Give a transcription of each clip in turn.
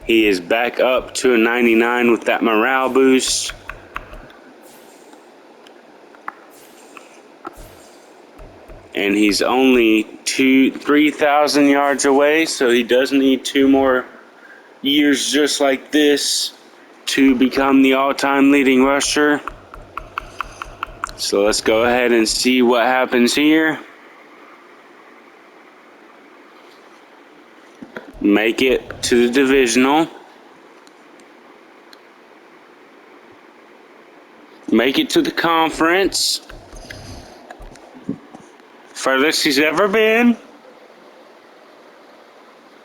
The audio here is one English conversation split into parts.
He is back up to a 99 with that morale boost. And he's only 3,000 yards away, so he does need 2 more years just like this to become the all-time leading rusher. So let's go ahead and see what happens here. Make it to the divisional. Make it to the conference. Furthest he's ever been.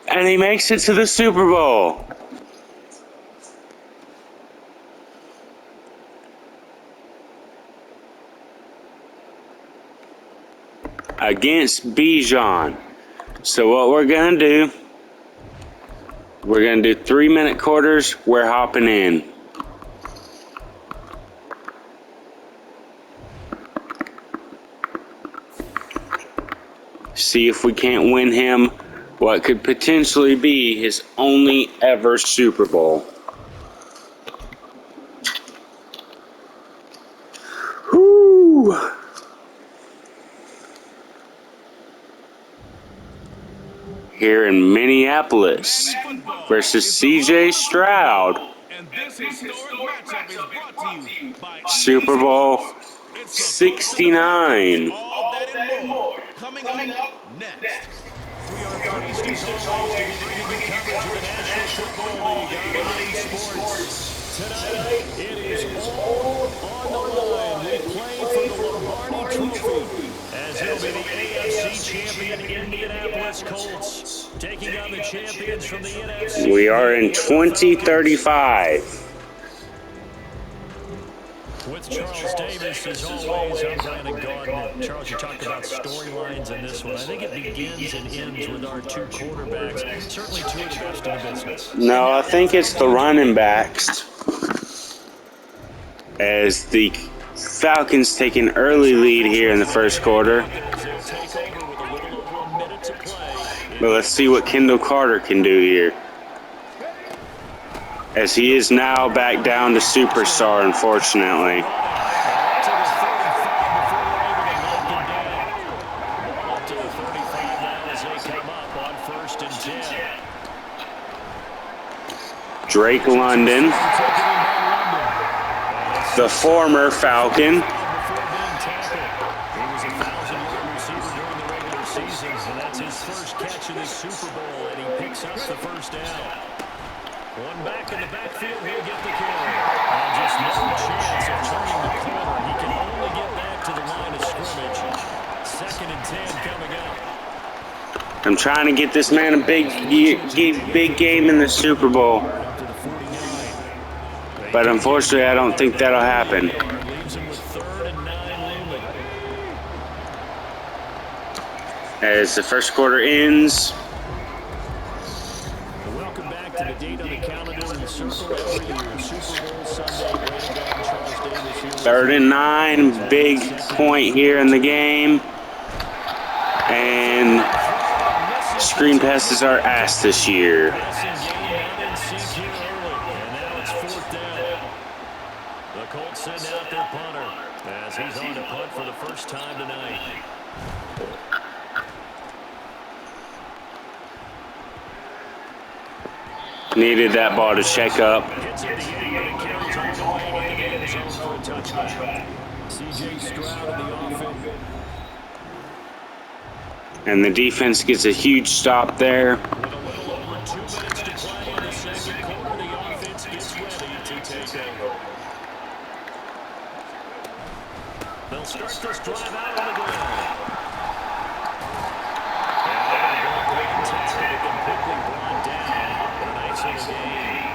And he makes it to the Super Bowl. Against Bijan. So what we're going to do, we're going to do 3-minute quarters. We're hopping in. See if we can't win him what could potentially be his only ever Super Bowl. Whoo! Here in Minneapolis versus CJ Stroud. Super Bowl 69. Coming up next, we are pleased as always to be bringing you coverage of the National Football League on Sports. Tonight, it is all on the line. We play for the Lombardi Trophy as it'll be the AFC champion Indianapolis Colts taking on the champions from the NFC. We are in 2035. With Charles Davis, as always, I'm Brandon Gardner. Charles, you talked about storylines in this one. I think it begins and ends with our 2 quarterbacks. Certainly 2 of the best in the business. No, I think it's the running backs. As the Falcons take an early lead here in the first quarter. But let's see what Kendall Carter can do here. As he is now back down to superstar, unfortunately. Drake London, the former Falcon. One back in the backfield, he'll get the carry. And just no chance of turning the corner. He can only get back to the line of scrimmage. 2nd and 10 coming up. I'm trying to get this man a big game in the Super Bowl. But unfortunately, I don't think that'll happen. Leaves him with 3rd and 9 looming. As the first quarter ends. Welcome back to the date on the calendar in the circle every year. Super Bowl Sunday. Brandon Gardner, Charles Davis here. 3rd and 9, big point here in the game. And screen passes are asked this year. The Colts send out their punter as he's on to punt for the first time tonight. Needed that ball to check up. CJ Stroud in the offense. And the defense gets a huge stop there. With a little over 2 minutes to play in the second quarter, the offense gets ready to take over. They'll start this drive out on the ground. And they're going to go tackle to get quickly brought down. But a nice little game.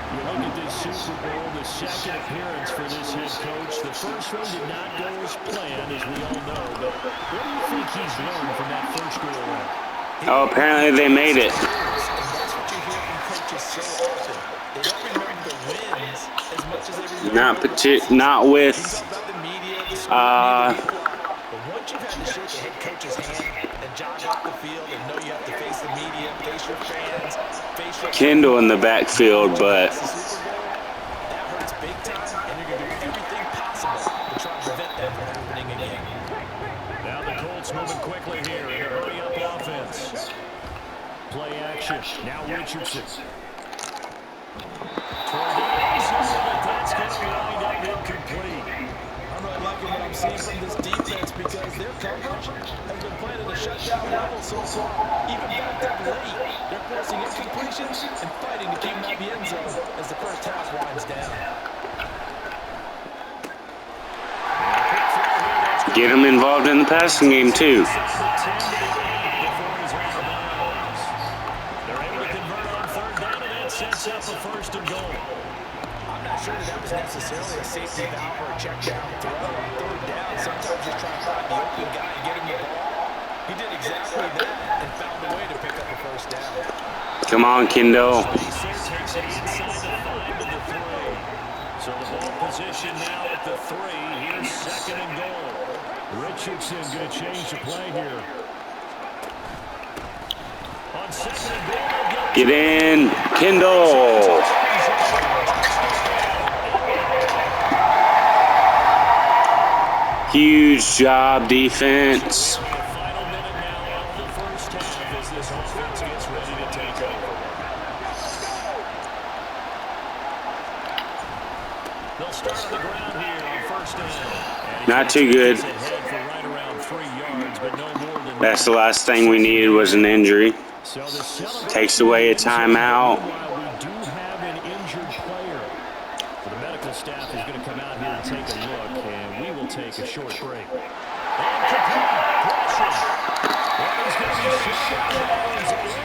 You look at this Super Bowl, the 2nd appearance for this head coach. The first one did not go as planned, as we all know. But what do you think he's learned from that first go-around? Oh, apparently they made it. That's what you hear from coaches so often. They don't remember the wins as much as they remember Not with the media, the but once you've had to shake a head coach's hand and jog off the field and know you have to face the the media, face your fans, face your Kendall in the backfield, but the Super Bowl. That hurts big time, and you're going to do everything possible to try to prevent that from happening again. Now the Colts moving quickly here in a hurry-up offense. Play action. Now Richardson. Toward the end zone, but that's going to wind up incomplete. I'm really liking what I'm seeing from this defense because their coverage has been playing at a shutdown level so far. Even backed up late, they're forcing incompletions and fighting to keep them out of the end zone as the first half winds down. get him involved in the passing game too. They're able to convert on third down, and that sets up a first and goal. I'm not sure that was necessarily a safety valve or a check down throw on third down. Sometimes you're trying to find the open guy and get him the ball. He did exactly that and found a way to pick up a first down. Come on, Kendall. Takes it inside the 5 to the 3. So the ball position now at the 3. Here's second and goal. Richardson going to change the play here. On second and goal, Get in, Kendall. Huge job, defense. The final minute now of the first half as this offense gets ready to take over. They'll start on the ground here on first down. Not too good. Ahead for right around 3 yards, but no more than That's the last thing we needed was an injury. So the celebration Takes away a timeout. While we do have an injured player, so the medical staff is going to come out here and take a look, and we will take a short break. And complete pressure. Well, he's going to be shut down inside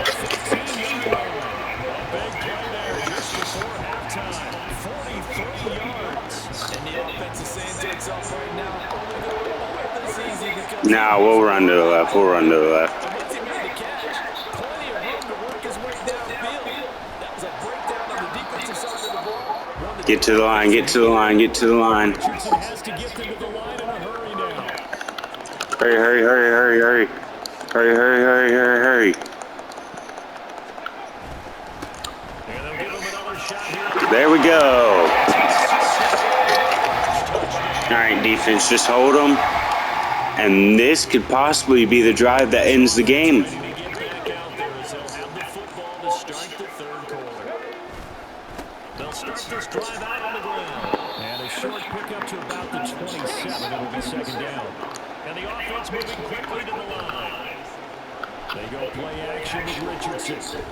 the 15-yard line. A big play there just before halftime. 43 yards. And the offense is saying to itself right now, this easy because Now we'll run to the left. We'll run to the left. once he made the catch, plenty of room to work his way downfield. That was a breakdown on the defensive side of the ball. Get to the line. Get to the line. Get to the line. Richardson has to get them to the line in a hurry now. Hurry, hurry, hurry, hurry, hurry. Hurry, hurry, hurry, hurry, hurry. And they'll give him another shot here. There we go. All right, defense, just hold them. And this could possibly be the drive that ends the game. To get back out there as they'll have the football to start the third quarter. They'll start this drive out on the ground. And a short pickup to about the 27. It'll be second down. And the offense moving quickly to the line. They go play action with Richardson.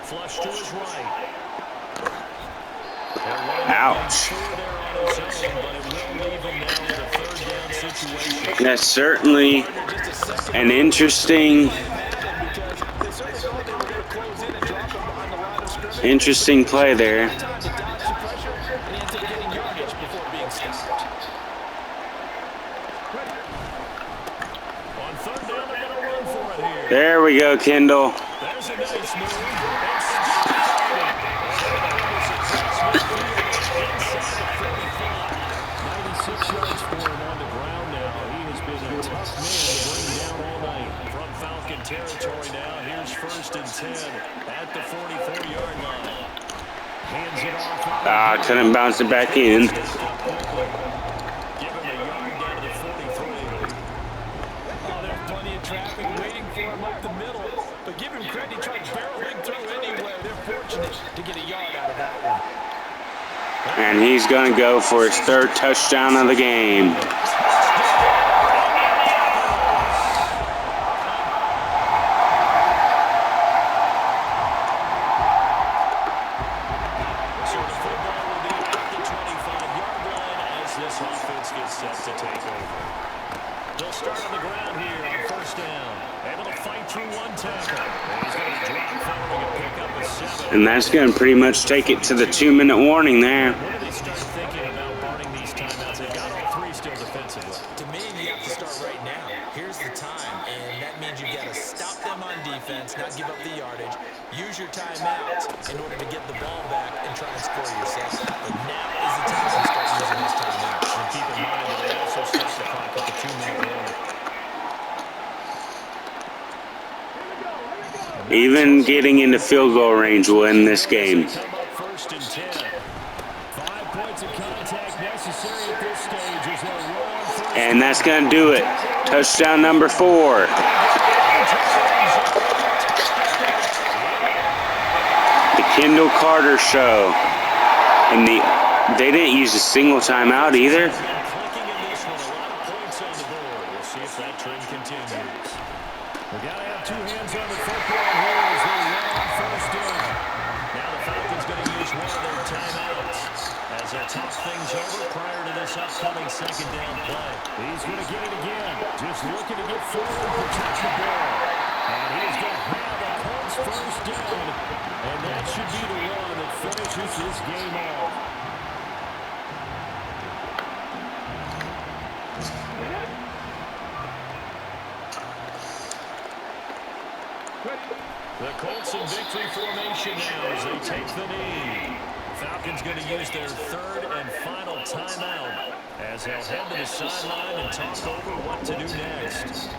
Flush to his right. Ouch. That's certainly an interesting play there. There we go, Kendall. There's a nice move. Territory now. Here's first and 10 at the 44-yard line. Hands it off. Couldn't bounce it back in. Give him a yard down to the 43. Oh, there's plenty of traffic waiting for him up the middle. But give him credit, he tried barreling through anywhere. They're fortunate to get a yard out of that one. And he's going to go for his third touchdown of the game. And that's going to pretty much take it to the 2-minute warning there. When do they start thinking about burning these timeouts? They've got all three still defensively. To me, you have to start right now. Here's the time, and that means you've got to stop them on defense, not give up the yardage. Use your timeouts in order to get the ball back and try and score yourself. But now is the time to start using those timeouts. And keep in mind that they also stop the clock at the 2-minute warning. Even getting into field goal range will end this game. Come up 1st and 10. 5 points of contact necessary at this stage as they'll run on 1st. And that's going to do it. Touchdown number 4. The Kendall Carter Show. And they didn't use a single timeout either. Clicking in this one, a lot of points on the board. We'll see if that trend continues. We got to have 2 hands on the football here as they run on 1st down. Now the Falcons going to use one of their timeouts as they talk things over prior to this upcoming 2nd down play. He's going to get it again. Just looking to get forward, protect the ball. And he's going to have a Colts 1st down. And that should be the run that finishes this game off. The Colts in victory formation now as they take the knee. Falcons going to use their 3rd and final timeout as they'll head to the sideline and talk over what to do next.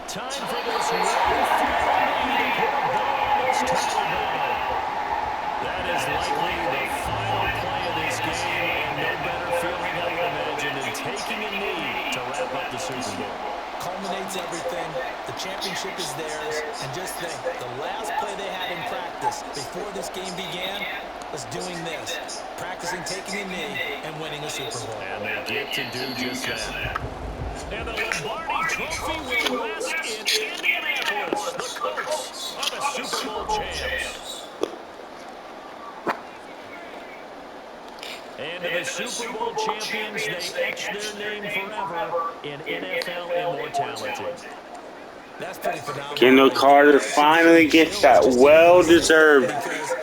Time for this one final lead to put a bow on this tie ball. That is likely the final play of this game, and no better feeling, I would imagine, than taking a knee to wrap up the Super Bowl. Culminates everything. The championship is theirs. And just think, the last play they had in practice before this game began was doing this. Practicing taking a knee and winning a Super Bowl. And they get to do just that. And the Lombardi Trophy will rest in Indianapolis. The Colts are the Super Bowl champs. And the Super Bowl champions, they etch their name forever in NFL immortality. That's pretty phenomenal. Kendall Carter finally gets that well-deserved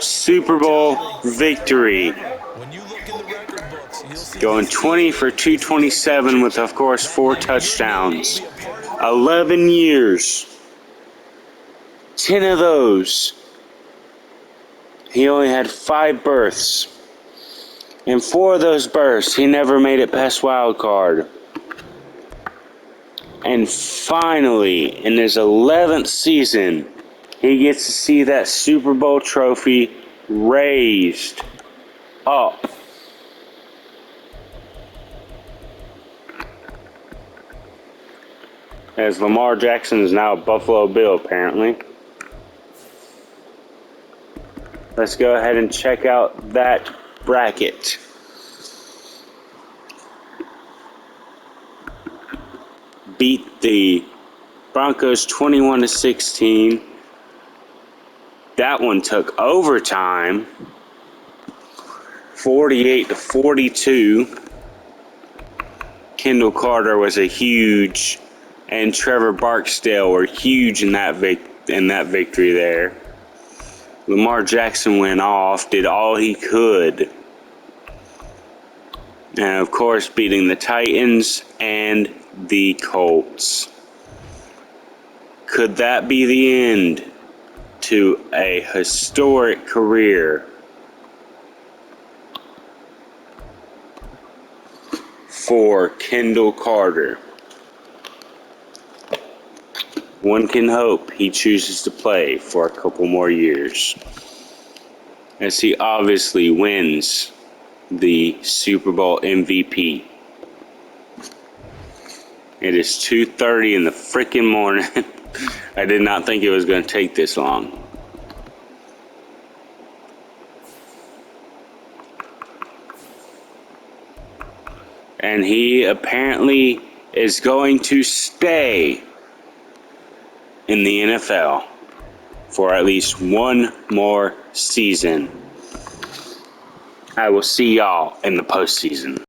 Super Bowl victory. When you look in the record books, you'll see Going 20 for 227 with, of course, 4 touchdowns. 11 years. 10 of those. He only had 5 berths. In 4 of those berths, he never made it past wild card. And finally, in his 11th season, he gets to see that Super Bowl trophy raised up. As Lamar Jackson is now a Buffalo Bill, apparently. Let's go ahead and check out that bracket. Beat the Broncos 21-16. That one took overtime. 48-42. Kendall Carter was a huge, and Trevor Barksdale were huge in that victory there. Lamar Jackson went off, did all he could. And of course, beating the Titans and the Colts. Could that be the end to a historic career for Kendall Carter? One can hope he chooses to play for a couple more years, as he obviously wins the Super Bowl MVP. It is 2:30 in the freaking morning. I did not think it was going to take this long. And he apparently is going to stay in the NFL for at least one more season. I will see y'all in the postseason.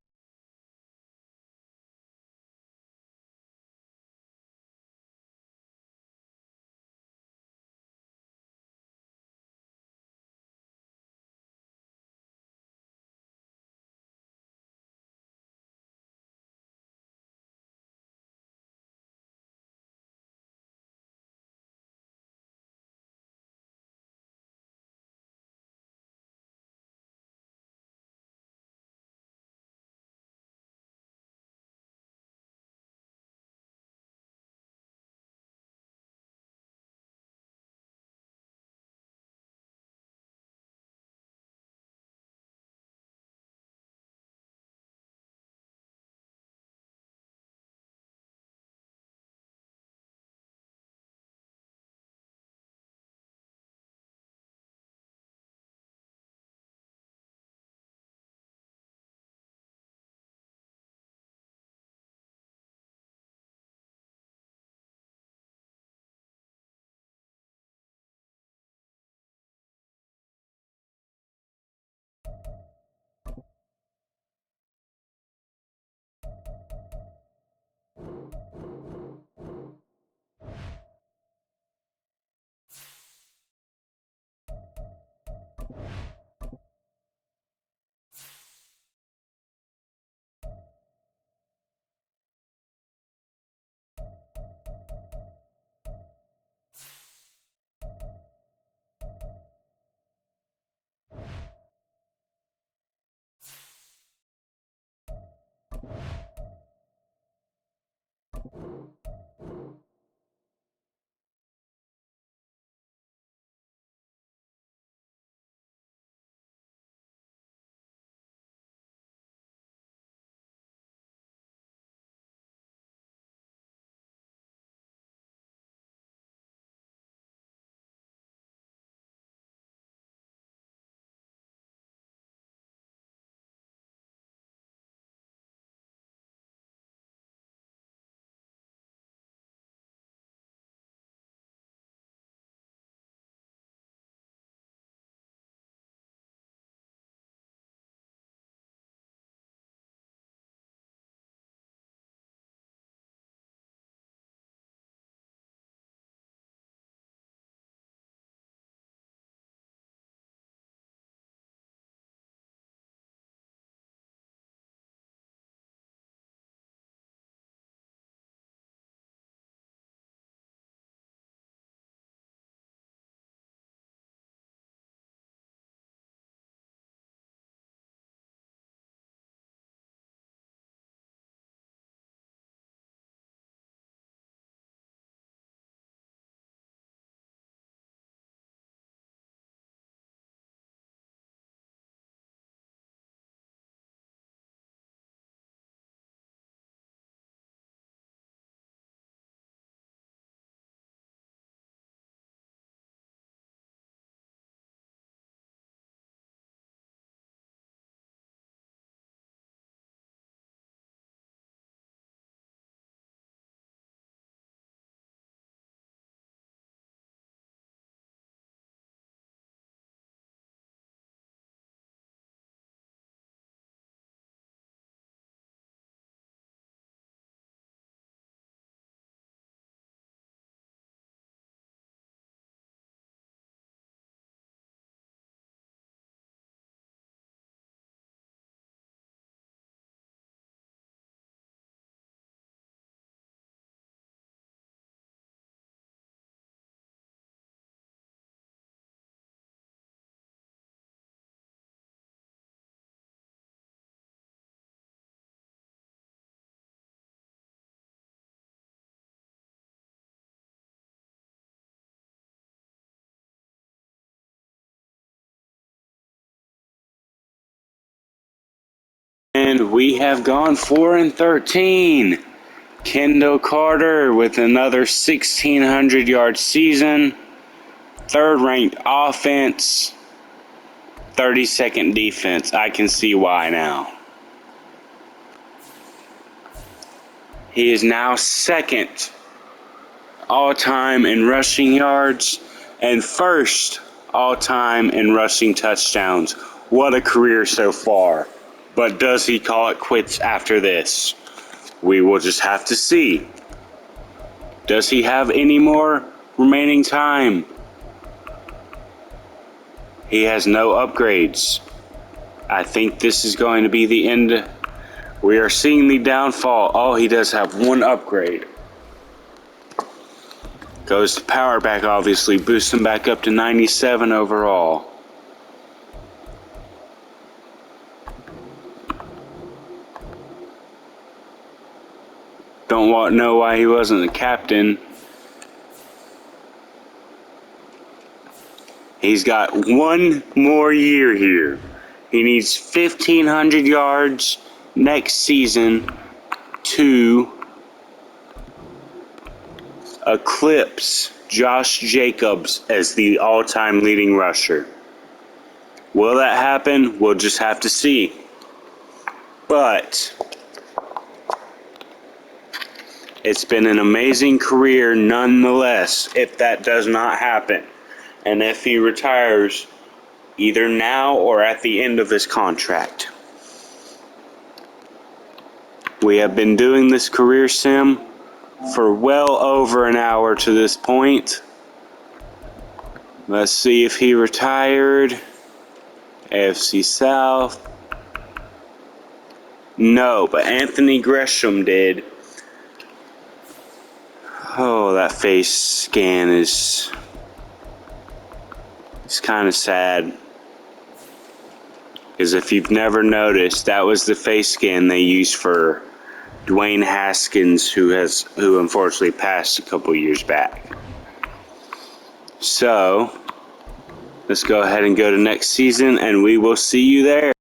And we have gone 4-13. Kendall Carter with another 1,600-yard season. Third-ranked offense. 32nd defense. I can see why now. He is now second all-time in rushing yards and first all-time in rushing touchdowns. What a career so far. But does he call it quits after this? We will just have to see. Does he have any more remaining time? He has no upgrades. I think this is going to be the end. We are seeing the downfall. Oh, he does have one upgrade. Goes to power back, obviously. Boosts him back up to 97 overall. Don't know why he wasn't the captain. He's got one more year here. He needs 1,500 yards next season to eclipse Josh Jacobs as the all-time leading rusher. Will that happen? We'll just have to see. But it's been an amazing career nonetheless if that does not happen. And if he retires either now or at the end of his contract. We have been doing this career sim for well over an hour to this point. Let's see if he retired. AFC South. No, but Anthony Gresham did. Oh, that face scan is... It's kind of sad. Because if you've never noticed, that was the face scan they used for Dwayne Haskins, who unfortunately passed a couple years back. So, let's go ahead and go to next season, and we will see you there.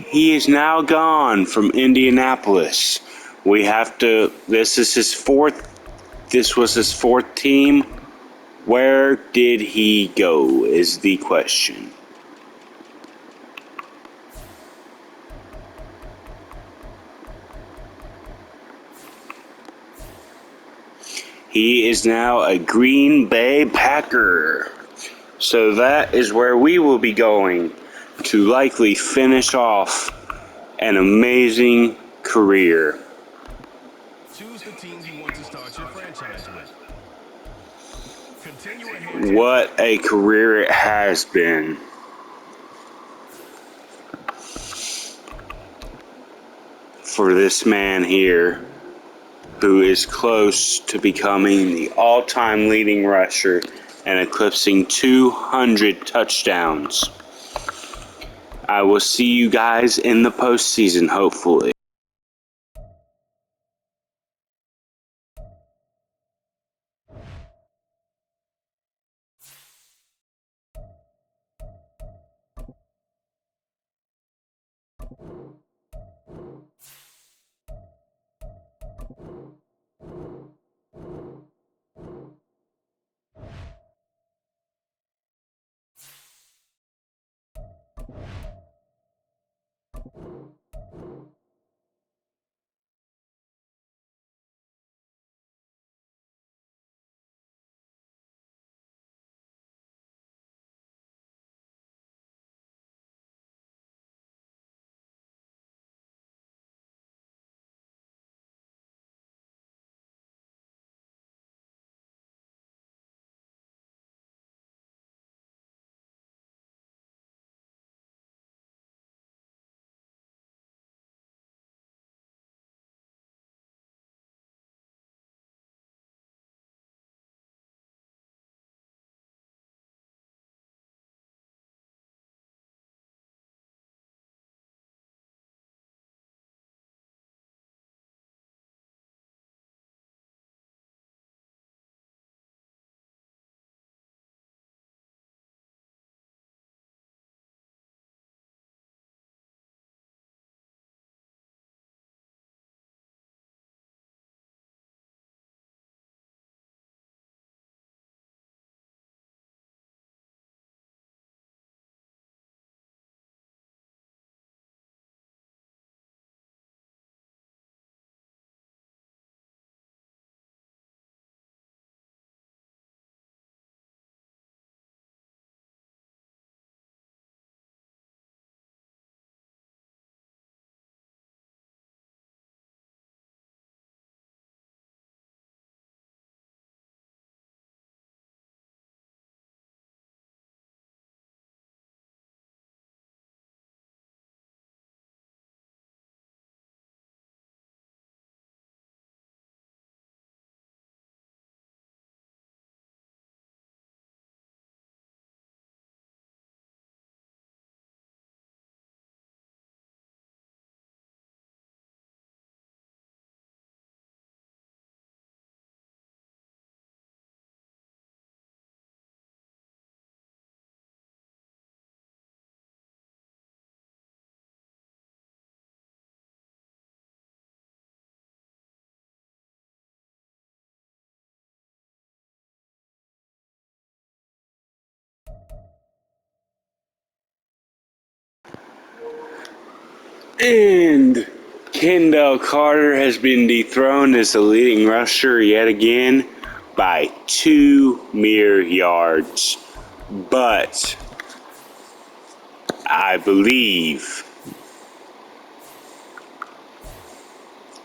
He is now gone from Indianapolis. This was his fourth team. Where did he go is the question. He is now a Green Bay Packer. So that is where we will be going to likely finish off an amazing career. Choose the team you want to start your franchise with. Continue enhancing. What a career it has been. For this man here. who is close to becoming the all-time leading rusher and eclipsing 200 touchdowns. I will see you guys in the postseason, hopefully. And Kendall Carter has been dethroned as the leading rusher yet again by 2 mere yards. But I believe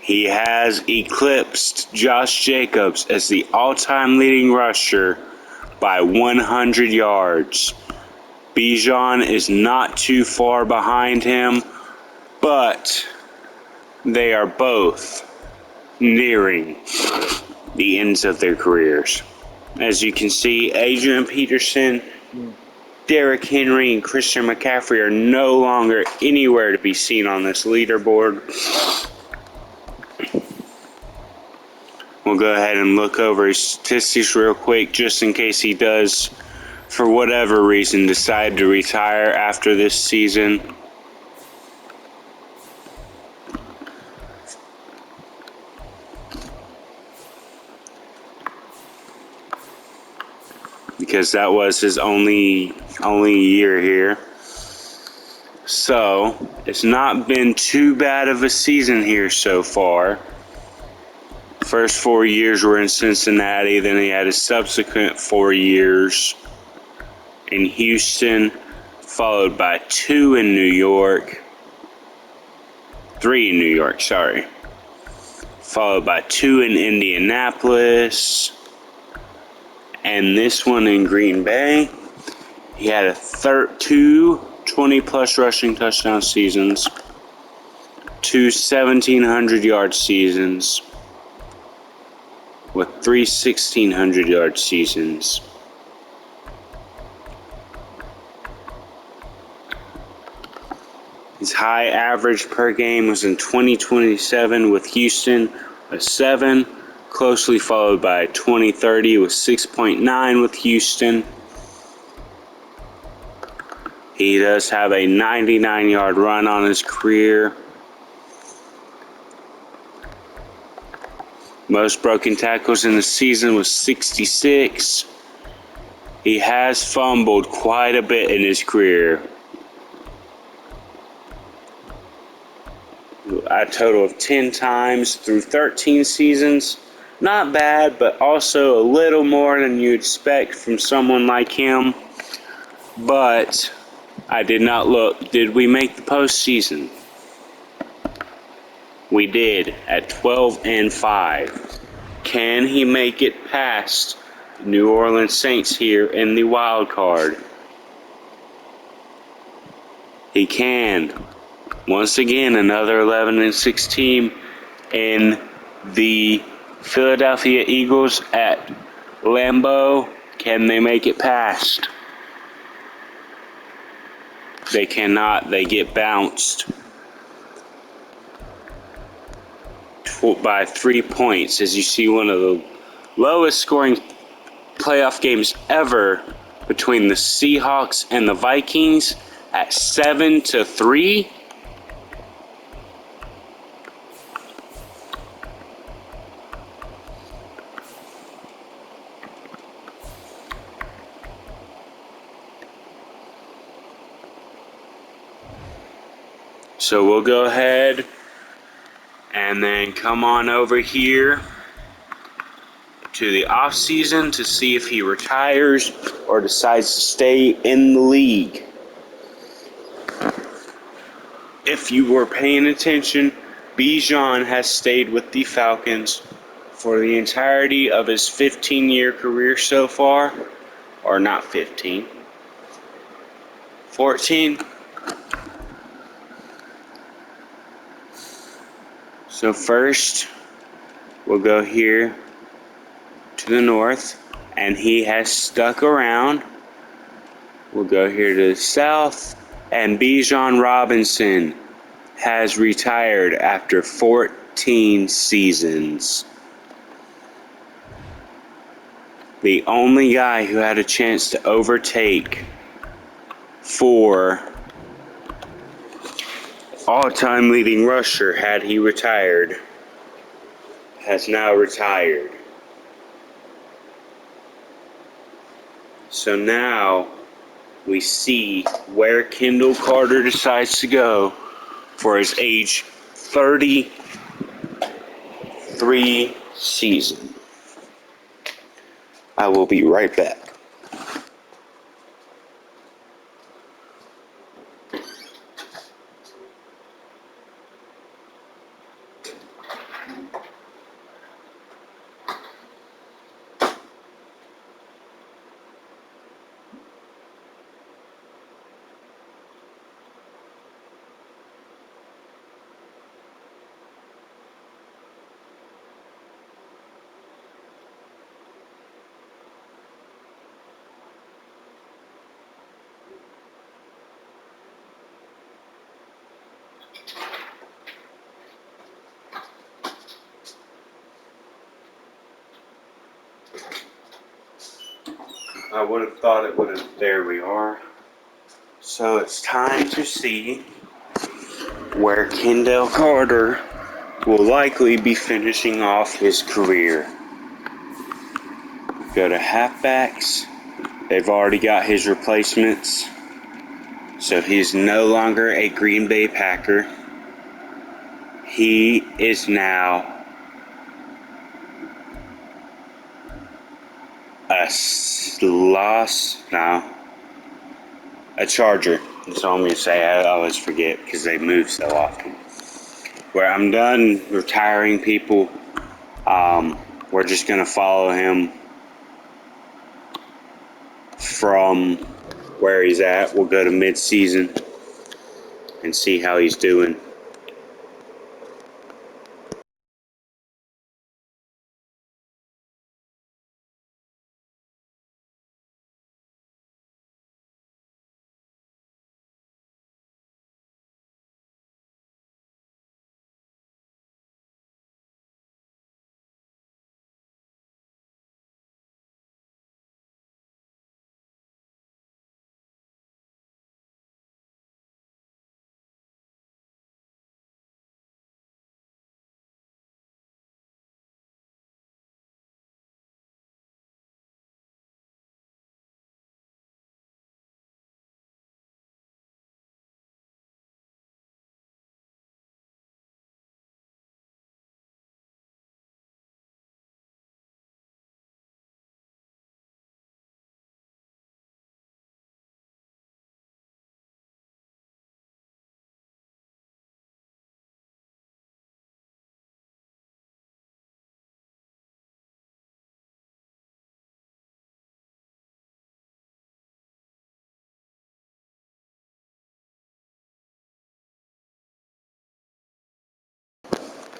he has eclipsed Josh Jacobs as the all-time leading rusher by 100 yards. Bijan is not too far behind him, but they are both nearing the ends of their careers. As you can see, Adrian Peterson, Derrick Henry, and Christian McCaffrey are no longer anywhere to be seen on this leaderboard. We'll go ahead and look over his statistics real quick just in case he does, for whatever reason, decide to retire after this season. Because that was his only year here. So, it's not been too bad of a season here so far. First 4 years were in Cincinnati, then he had his subsequent 4 years in Houston, followed by 2 in New York. 3 in New York, sorry. Followed by 2 in Indianapolis. And this one in Green Bay. He had 2 20-plus rushing touchdown seasons, 2 1,700-yard seasons, with 3 1,600-yard seasons. His high average per game was in 2027 with Houston, a 7, closely followed by 2030 with 6.9 with Houston. He does have a 99-yard run on his career. Most broken tackles in the season was 66. He has fumbled quite a bit in his career. A total of 10 times through 13 seasons. Not bad, but also a little more than you'd expect from someone like him. But I did not look. Did we make the postseason? We did at 12-5. Can he make it past the New Orleans Saints here in the wild card? He can. Once again, another 11-6 team in the Philadelphia Eagles at Lambeau. Can they make it past? They cannot. They get bounced by 3 points. As you see, one of the lowest scoring playoff games ever between the Seahawks and the Vikings at 7-3. So we'll go ahead and then come on over here to the off season to see if he retires or decides to stay in the league. If you were paying attention, Bijan has stayed with the Falcons for the entirety of his 15-year career so far, or not 15, 14. So first, we'll go here to the north, and he has stuck around. We'll go here to the south, and Bijan Robinson has retired after 14 seasons. The only guy who had a chance to overtake for all-time leading rusher had he retired has now retired. So now we see where Kendall Carter decides to go for his age 33 season. I will be right back. I would have thought it would have. There we are. So it's time to see where Kendall Carter will likely be finishing off his career. Go to halfbacks. They've already got his replacements. So he's no longer a Green Bay Packer. He is now a Charger. That's all I'm going to say. I always forget because they move so often. Where I'm done retiring people, we're just going to follow him from where he's at. We'll go to mid-season and see how he's doing.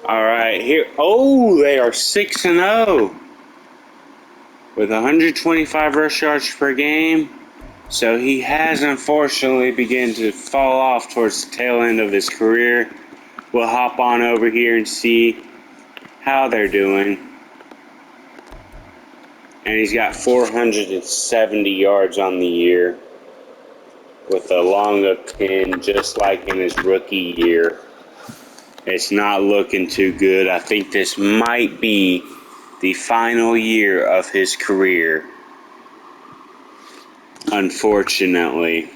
All right, here. Oh, they are 6-0 with 125 rush yards per game. So he has unfortunately begun to fall off towards the tail end of his career. We'll hop on over here and see how they're doing. And he's got 470 yards on the year with a long of 10, just like in his rookie year. It's not looking too good. I think this might be the final year of his career, unfortunately.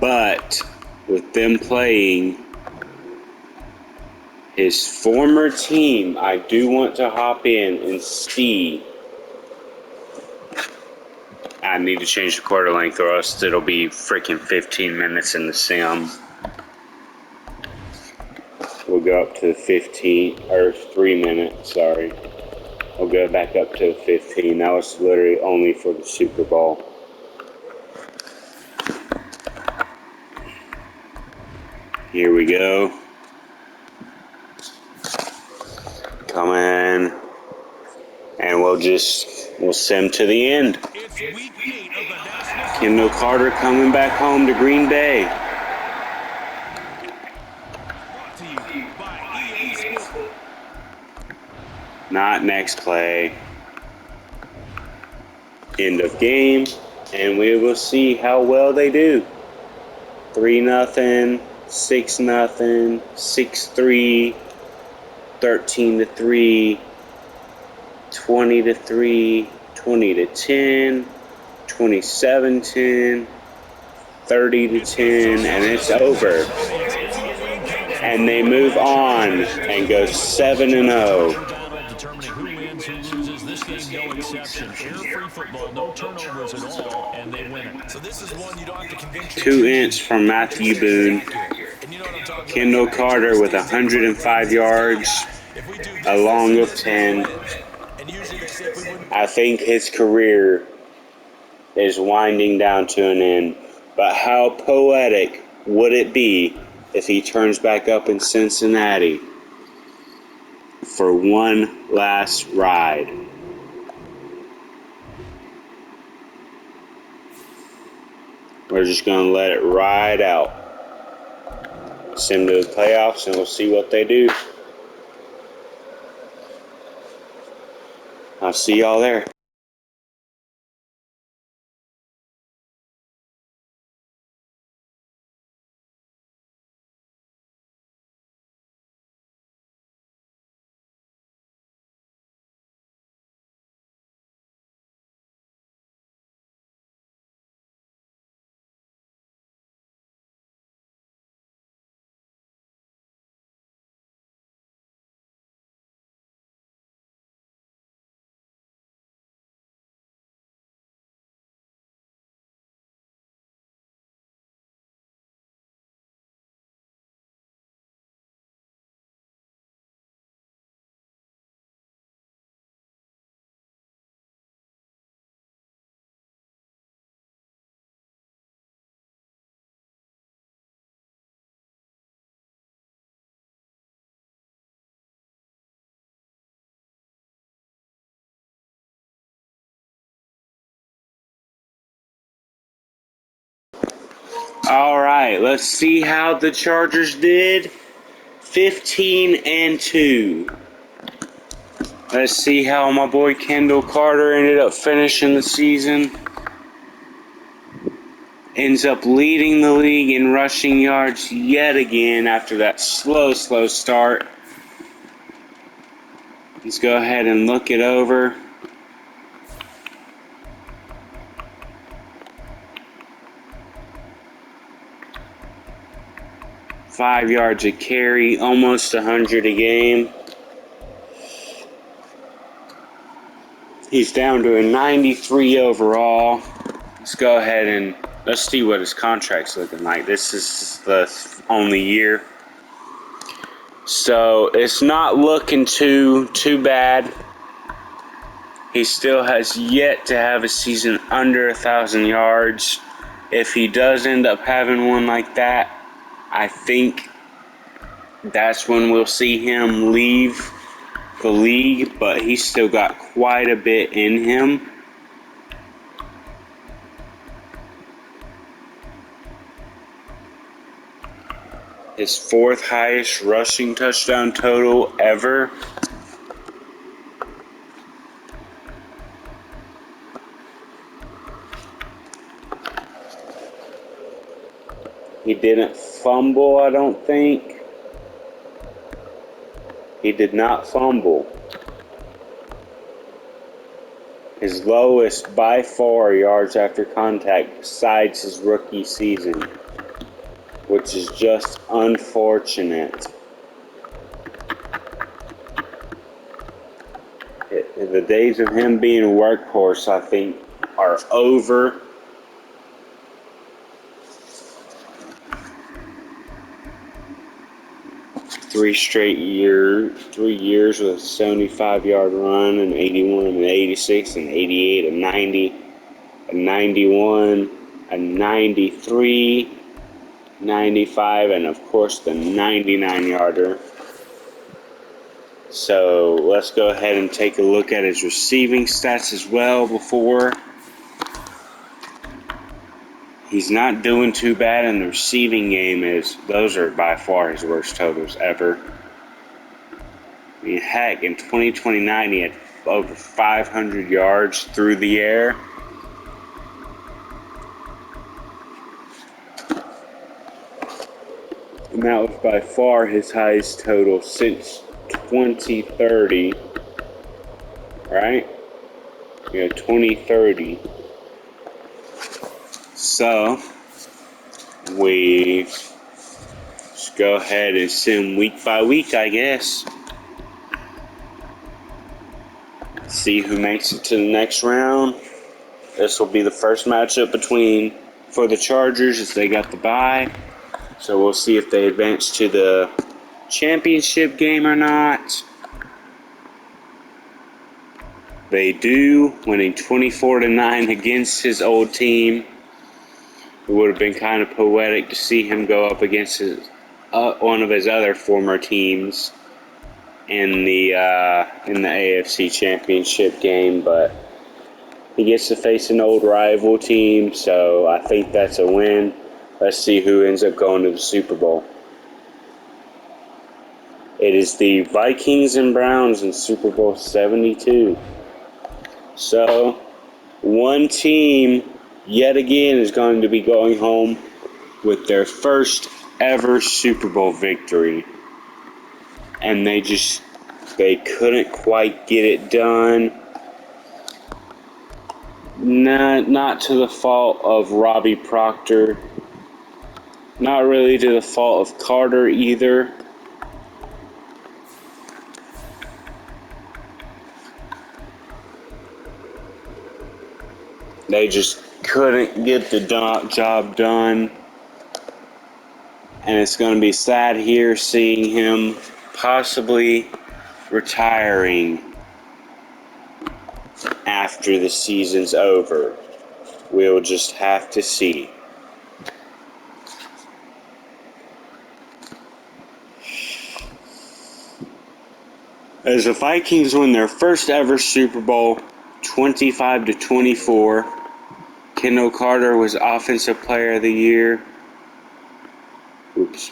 But with them playing his former team, I do want to hop in and see. I need to change the quarter length or else it'll be freaking 15 minutes in the sim. We'll go up to 15, or 3 minutes, sorry. We'll go back up to 15. That was literally only for the Super Bowl. Here we go. Come in. And we'll sim to the end. It's week 8 of the National Kendall Carter coming back home to Green Bay. Brought to you by EA Sports. Not next play. End of game. And we will see how well they do. 3-0, 6-0, 6-3, 13-3, 20-3, 20-10, 27-10, 30-10, and it's over. And they move on and go 7-0. Determining who wins, who loses. This game, no exception. Air-free football, no turnovers at all, and they win it. So this is one you don't have to convince your 2 inch from Matthew Boone. And you know what I'm talking Kendall about. Carter with 105 yards, a long of 10. And usually they say if we wouldn't. I think his career is winding down to an end. But how poetic would it be if he turns back up in Cincinnati for one last ride? We're just going to let it ride out. Send them to the playoffs and we'll see what they do. I'll see y'all there. All right, let's see how the Chargers did. 15-2. Let's see how my boy Kendall Carter ended up finishing the season. Ends up leading the league in rushing yards yet again after that slow start. Let's go ahead and look it over. Five yards a carry, almost 100 a game. He's down to a 93 overall. Let's go ahead and let's see what his contract's looking like. This is the only year. So it's not looking too bad. He still has yet to have a season under 1,000 yards. If he does end up having one like that, I think that's when we'll see him leave the league, but he's still got quite a bit in him. His fourth highest rushing touchdown total ever. He didn't fumble, I don't think. He did not fumble. His lowest by far yards after contact besides his rookie season, which is just unfortunate. The days of him being a workhorse, I think, are over. Three years with a 75-yard run, and 81, and 86, and 88, and 90, and 91, and 93, 95, and of course the 99-yarder. So let's go ahead and take a look at his receiving stats as well before. He's not doing too bad in the receiving game, as those are by far his worst totals ever. I mean, heck, in 2029 he had over 500 yards through the air. And that was by far his highest total since 2030. Right? 2030. So, we just go ahead and sim week by week, I guess. See who makes it to the next round. This will be the first matchup for the Chargers, as they got the bye. So we'll see if they advance to the championship game or not. They do, winning 24-9 against his old team. It would have been kind of poetic to see him go up against one of his other former teams in the AFC Championship game, but he gets to face an old rival team, so I think that's a win. Let's see who ends up going to the Super Bowl. It is the Vikings and Browns in Super Bowl 72. So, one team, yet again, is going to be going home with their first ever Super Bowl victory. And they couldn't quite get it done. Not to the fault of Robbie Proctor. Not really to the fault of Carter either. They just couldn't get the job done. And it's going to be sad here seeing him possibly retiring after the season's over. We'll just have to see. As the Vikings win their first ever Super Bowl, 25-24, Kendall Carter was Offensive Player of the Year. Oops.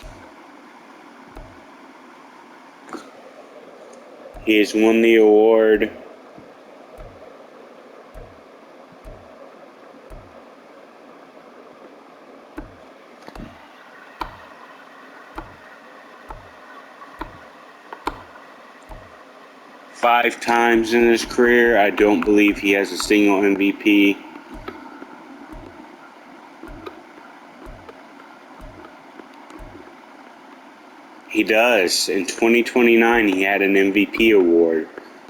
He has won the award. Five times in his career. I don't believe he has a single MVP. He does. In 2029, he had an MVP award.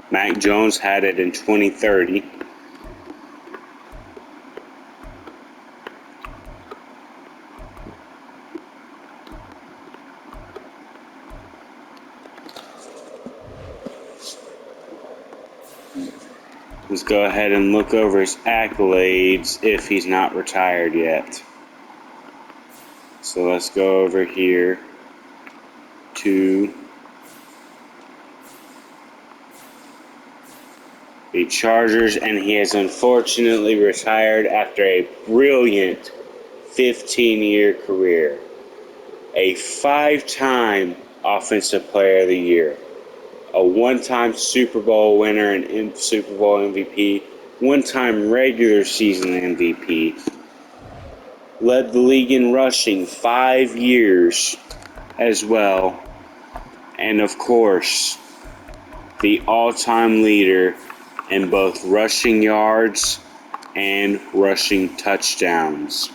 Mac Jones had it in 2030. Let's go ahead and look over his accolades if he's not retired yet. So let's go over here to the Chargers, and he has unfortunately retired after a brilliant 15-year career. A 5-time Offensive Player of the Year, a 1-time Super Bowl winner and Super Bowl MVP, 1-time regular season MVP, led the league in rushing 5 years as well, and of course, the all-time leader in both rushing yards and rushing touchdowns.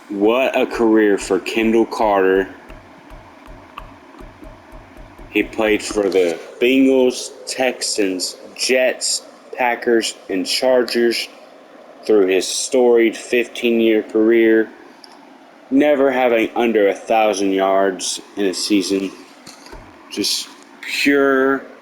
What a career for Kendall Carter. He played for the Bengals, Texans, Jets, Packers, and Chargers through his storied 15-year career, never having under 1,000 yards in a season. Just pure